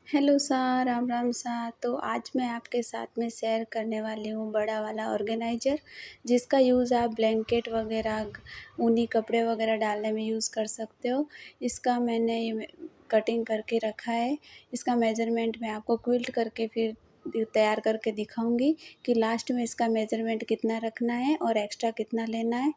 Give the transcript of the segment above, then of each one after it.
Hello सा राम राम सा। तो आज मैं आपके साथ में शेयर करने वाली हूँ बड़ा वाला ऑर्गेनाइज़र, जिसका यूज़ आप ब्लैंकेट वगैरह ऊनी कपड़े वगैरह डालने में यूज़ कर सकते हो। इसका मैंने ये कटिंग करके रखा है। इसका मेजरमेंट मैं आपको क्विल्ट करके फिर तैयार करके दिखाऊंगी कि लास्ट में इसका मेजरमेंट कितना रखना है और एक्स्ट्रा कितना लेना है।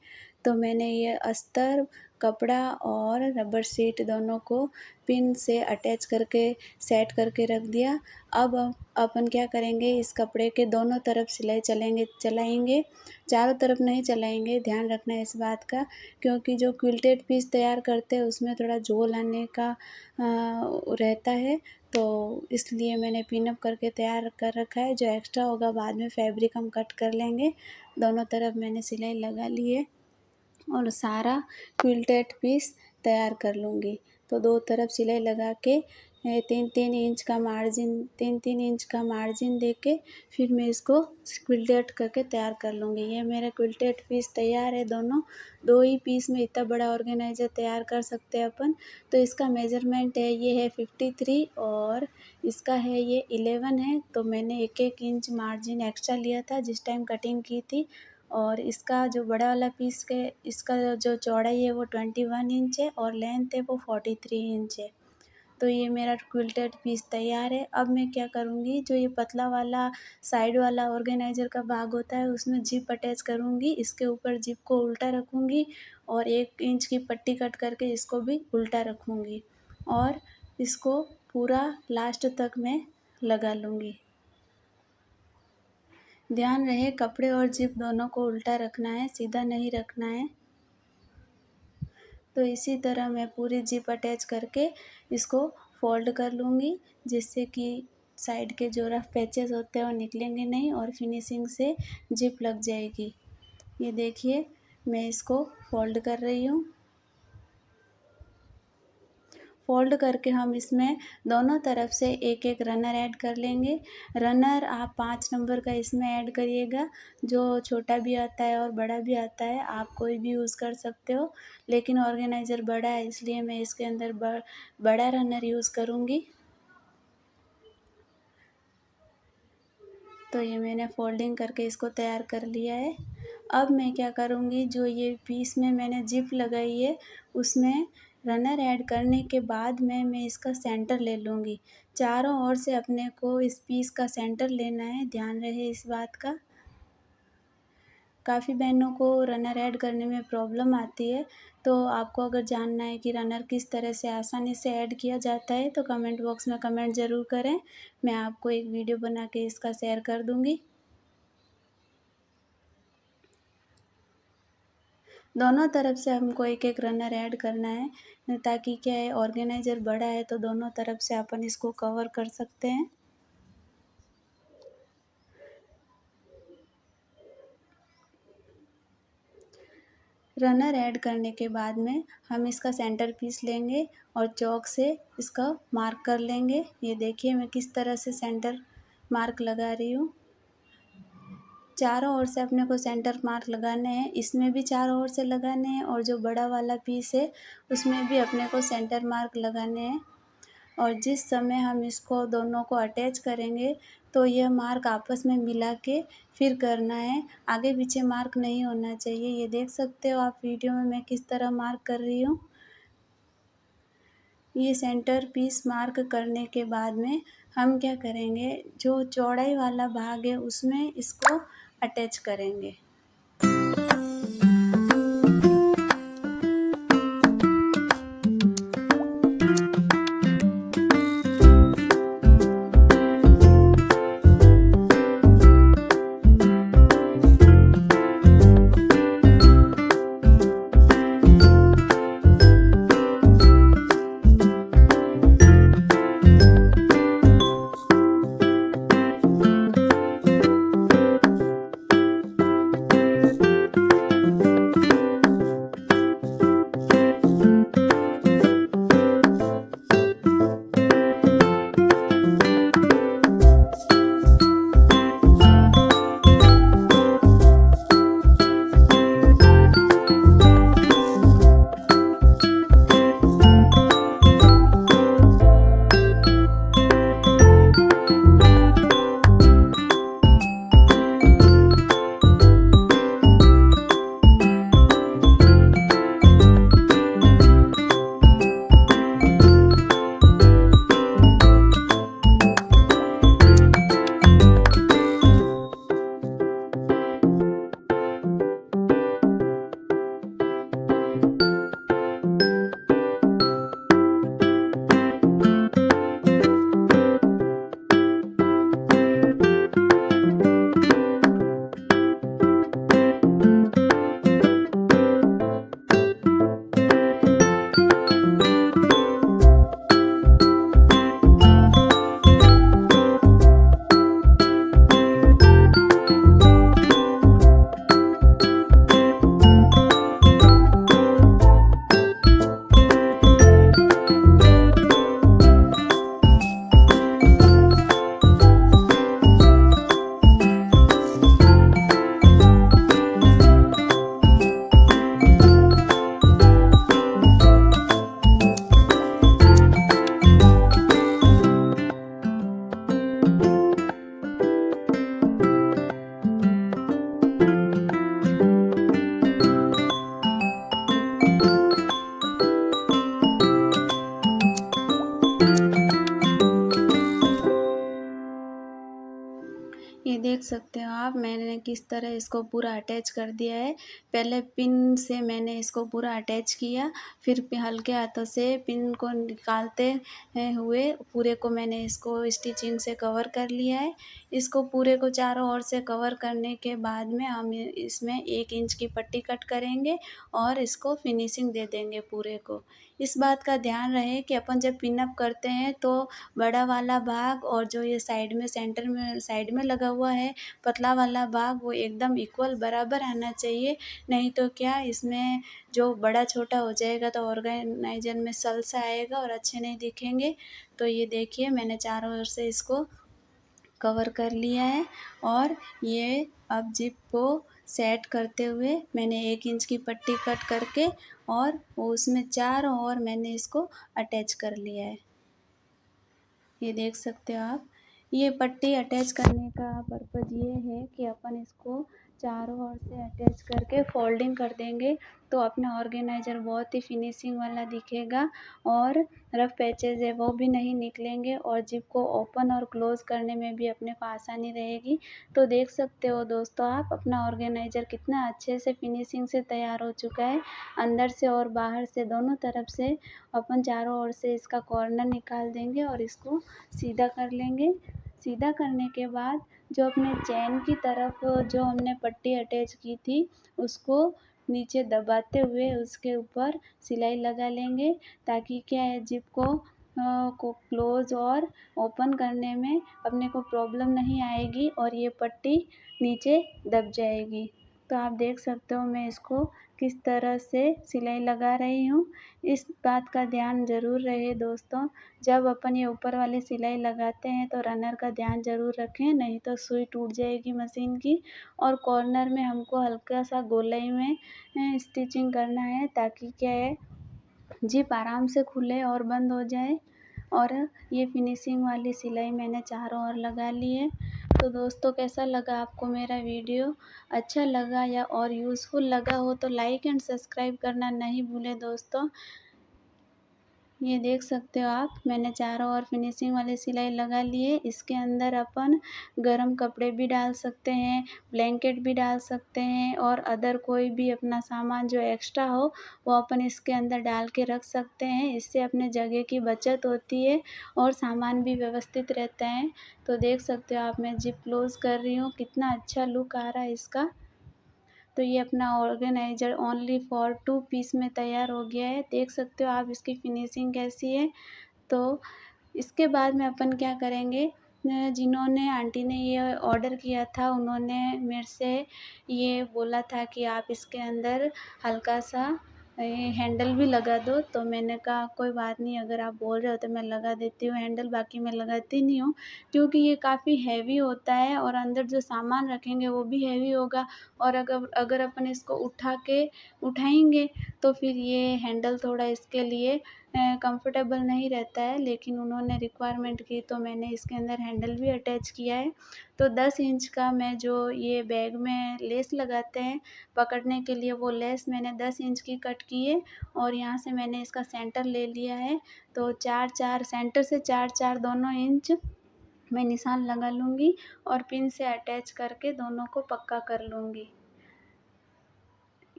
तो मैंने ये अस्तर, कपड़ा और रबर शीट दोनों को पिन से अटैच करके सेट करके रख दिया। अब अपन क्या करेंगे, इस कपड़े के दोनों तरफ सिलाई चलाएंगे, चारों तरफ नहीं चलाएंगे, ध्यान रखना है इस बात का, क्योंकि जो क्विल्टेड पीस तैयार करते हैं उसमें थोड़ा झोल आने का रहता है। तो इसलिए मैंने पिन अप करके तैयार कर रखा है। जो एक्स्ट्रा होगा बाद में फैब्रिक हम कट कर लेंगे। दोनों तरफ मैंने सिलाई लगा ली है और सारा क्विल्टेड पीस तैयार कर लूँगी। तो दो तरफ सिलाई लगा के 3-3 इंच का मार्जिन दे के फिर मैं इसको क्विल्टेड करके तैयार कर लूँगी। ये मेरा क्विल्टेड पीस तैयार है। दोनों दो ही पीस में इतना बड़ा ऑर्गेनाइज़र तैयार कर सकते हैं अपन। तो इसका मेजरमेंट है, ये है 53 और इसका है ये 11 है। तो मैंने 1-1 इंच मार्जिन एक्स्ट्रा लिया था जिस टाइम कटिंग की थी। और इसका जो बड़ा वाला पीस के इसका जो चौड़ाई है वो 21 इंच है और लेंथ है वो 43 इंच है। तो ये मेरा क्विल्टेड पीस तैयार है। अब मैं क्या करूँगी, जो ये पतला वाला साइड वाला ऑर्गेनाइज़र का भाग होता है उसमें जिप अटैच करूँगी। इसके ऊपर जिप को उल्टा रखूँगी और 1 इंच की पट्टी कट करके इसको भी उल्टा रखूँगी और इसको पूरा लास्ट तक मैं लगा लूँगी। ध्यान रहे कपड़े और जिप दोनों को उल्टा रखना है, सीधा नहीं रखना है। तो इसी तरह मैं पूरी जिप अटैच करके इसको फोल्ड कर लूँगी, जिससे कि साइड के जो रफ पैचेस होते हैं वो निकलेंगे नहीं और फिनिशिंग से जिप लग जाएगी। ये देखिए मैं इसको फोल्ड कर रही हूँ। फोल्ड करके हम इसमें दोनों तरफ से एक एक रनर ऐड कर लेंगे। रनर आप 5 नंबर का इसमें ऐड करिएगा। जो छोटा भी आता है और बड़ा भी आता है, आप कोई भी यूज़ कर सकते हो, लेकिन ऑर्गेनाइज़र बड़ा है इसलिए मैं इसके अंदर बड़ा रनर यूज़ करूँगी। तो ये मैंने फोल्डिंग करके इसको तैयार कर लिया है। अब मैं क्या करूँगी, जो ये पीस में मैंने जिप लगाई है उसमें रनर ऐड करने के बाद में मैं इसका सेंटर ले लूँगी। चारों ओर से अपने को इस पीस का सेंटर लेना है, ध्यान रहे इस बात का। काफ़ी बहनों को रनर ऐड करने में प्रॉब्लम आती है। तो आपको अगर जानना है कि रनर किस तरह से आसानी से ऐड किया जाता है तो कमेंट बॉक्स में कमेंट ज़रूर करें। मैं आपको एक वीडियो बना के इसका शेयर कर दूँगी। दोनों तरफ से हमको एक एक रनर ऐड करना है, ताकि क्या है, ऑर्गेनाइज़र बड़ा है तो दोनों तरफ से अपन इसको कवर कर सकते हैं। रनर ऐड करने के बाद में हम इसका सेंटर पीस लेंगे और चॉक से इसका मार्क कर लेंगे। ये देखिए मैं किस तरह से सेंटर मार्क लगा रही हूँ। चारों ओर से अपने को सेंटर मार्क लगाने हैं, इसमें भी चारों ओर से लगाने हैं और जो बड़ा वाला पीस है उसमें भी अपने को सेंटर मार्क लगाने हैं। और जिस समय हम इसको दोनों को अटैच करेंगे तो यह मार्क आपस में मिला के फिर करना है, आगे पीछे मार्क नहीं होना चाहिए। ये देख सकते हो आप वीडियो में मैं किस तरह मार्क कर रही हूँ। ये सेंटर पीस मार्क करने के बाद में हम क्या करेंगे, जो चौड़ाई वाला भाग है उसमें इसको अटैच करेंगे। देख सकते हो आप, मैंने किस तरह इसको पूरा अटैच कर दिया है। पहले पिन से मैंने इसको पूरा अटैच किया, फिर हल्के हाथों से पिन को निकालते हुए पूरे को मैंने इसको स्टिचिंग से कवर कर लिया है। इसको पूरे को चारों ओर से कवर करने के बाद में हम इसमें 1 इंच की पट्टी कट करेंगे और इसको फिनिशिंग दे देंगे पूरे को। इस बात का ध्यान रहे कि अपन जब पिन अप करते हैं तो बड़ा वाला भाग और जो ये साइड में सेंटर में साइड में लगा हुआ है पतला वाला भाग, वो एकदम इक्वल बराबर आना चाहिए। नहीं तो क्या इसमें जो बड़ा छोटा हो जाएगा तो ऑर्गेनाइजर में सल सा आएगा और अच्छे नहीं दिखेंगे। तो ये देखिए मैंने चारों ओर से इसको कवर कर लिया है और ये अब जिप को सेट करते हुए मैंने 1 इंच की पट्टी कट करके और वो उसमें चारों ओर मैंने इसको अटैच कर लिया है। ये देख सकते हो आप। ये पट्टी अटैच करने का पर्पज़ ये है कि अपन इसको चारों ओर से अटैच करके फोल्डिंग कर देंगे तो अपना ऑर्गेनाइज़र बहुत ही फिनिशिंग वाला दिखेगा और रफ़ पैचेज़ है वो भी नहीं निकलेंगे और जिप को ओपन और क्लोज़ करने में भी अपने को आसानी रहेगी। तो देख सकते हो दोस्तों आप, अपना ऑर्गेनाइज़र कितना अच्छे से फिनिशिंग से तैयार हो चुका है। अंदर से और बाहर से दोनों तरफ से अपन चारों ओर से इसका कॉर्नर निकाल देंगे और इसको सीधा कर लेंगे। सीधा करने के बाद जो अपने चैन की तरफ जो हमने पट्टी अटैच की थी उसको नीचे दबाते हुए उसके ऊपर सिलाई लगा लेंगे, ताकि क्या है जिप को क्लोज़ और ओपन करने में अपने को प्रॉब्लम नहीं आएगी और ये पट्टी नीचे दब जाएगी। तो आप देख सकते हो मैं इसको किस तरह से सिलाई लगा रही हूँ। इस बात का ध्यान ज़रूर रहे दोस्तों, जब अपन ये ऊपर वाली सिलाई लगाते हैं तो रनर का ध्यान ज़रूर रखें, नहीं तो सुई टूट जाएगी मशीन की। और कॉर्नर में हमको हल्का सा गोलाई में स्टिचिंग करना है, ताकि क्या है जिप आराम से खुले और बंद हो जाए। और ये फिनिशिंग वाली सिलाई मैंने चारों ओर लगा ली है। तो दोस्तों कैसा लगा आपको मेरा वीडियो? अच्छा लगा या और यूज़फुल लगा हो तो लाइक एंड सब्सक्राइब करना नहीं भूलें दोस्तों। ये देख सकते हो आप, मैंने चारों ओर फिनिशिंग वाली सिलाई लगा ली है। इसके अंदर अपन गरम कपड़े भी डाल सकते हैं, ब्लैंकेट भी डाल सकते हैं और अदर कोई भी अपना सामान जो एक्स्ट्रा हो वो अपन इसके अंदर डाल के रख सकते हैं। इससे अपने जगह की बचत होती है और सामान भी व्यवस्थित रहता है। तो देख सकते हो आप, मैं जिप क्लोज़ कर रही हूँ, कितना अच्छा लुक आ रहा है इसका। तो ये अपना ऑर्गेनाइज़र ओनली फॉर 2 पीस में तैयार हो गया है। देख सकते हो आप इसकी फिनिशिंग कैसी है। तो इसके बाद में अपन क्या करेंगे, जिन्होंने आंटी ने ये ऑर्डर किया था उन्होंने मेरे से ये बोला था कि आप इसके अंदर हल्का सा ये हैंडल भी लगा दो। तो मैंने कहा कोई बात नहीं, अगर आप बोल रहे हो तो मैं लगा देती हूँ हैंडल, बाकी मैं लगाती नहीं हूँ, क्योंकि ये काफ़ी हैवी होता है और अंदर जो सामान रखेंगे वो भी हैवी होगा। और अगर अगर अपन इसको उठाएंगे तो फिर ये हैंडल थोड़ा इसके लिए कंफर्टेबल नहीं रहता है। लेकिन उन्होंने रिक्वायरमेंट की तो मैंने इसके अंदर हैंडल भी अटैच किया है। तो 10 इंच का मैं जो ये बैग में लेस लगाते हैं पकड़ने के लिए, वो लेस मैंने 10 इंच की कट की है और यहाँ से मैंने इसका सेंटर ले लिया है। तो 4-4 सेंटर से 4-4 दोनों इंच मैं निशान लगा लूँगी और पिन से अटैच करके दोनों को पक्का कर लूँगी।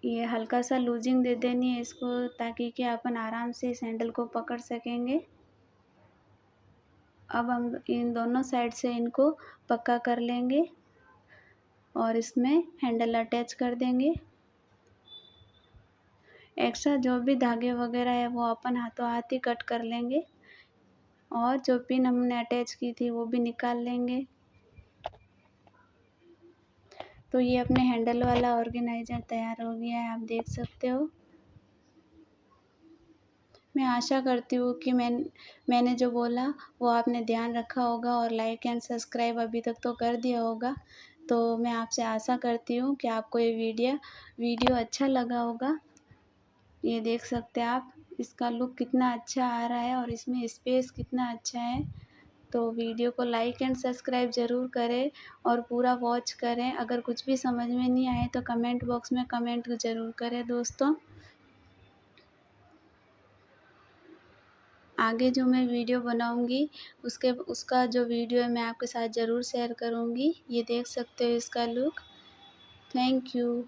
ये हल्का सा लूजिंग दे देनी है इसको, ताकि कि अपन आराम से इस हैंडल को पकड़ सकेंगे। अब हम इन दोनों साइड से इनको पक्का कर लेंगे और इसमें हैंडल अटैच कर देंगे। एक्स्ट्रा जो भी धागे वगैरह है वो अपन हाथों हाथ ही कट कर लेंगे और जो पिन हमने अटैच की थी वो भी निकाल लेंगे। तो ये अपने हैंडल वाला ऑर्गेनाइज़र तैयार हो गया है, आप देख सकते हो। मैं आशा करती हूँ कि मैंने जो बोला वो आपने ध्यान रखा होगा और लाइक एंड सब्सक्राइब अभी तक तो कर दिया होगा। तो मैं आपसे आशा करती हूँ कि आपको ये वीडियो अच्छा लगा होगा। ये देख सकते हैं आप, इसका लुक कितना अच्छा आ रहा है और इसमें स्पेस कितना अच्छा है। तो वीडियो को लाइक एंड सब्सक्राइब ज़रूर करें और पूरा वॉच करें। अगर कुछ भी समझ में नहीं आए तो कमेंट बॉक्स में कमेंट ज़रूर करें दोस्तों। आगे जो मैं वीडियो बनाऊँगी उसका जो वीडियो है मैं आपके साथ ज़रूर शेयर करूँगी। ये देख सकते हो इसका लुक। Thank you.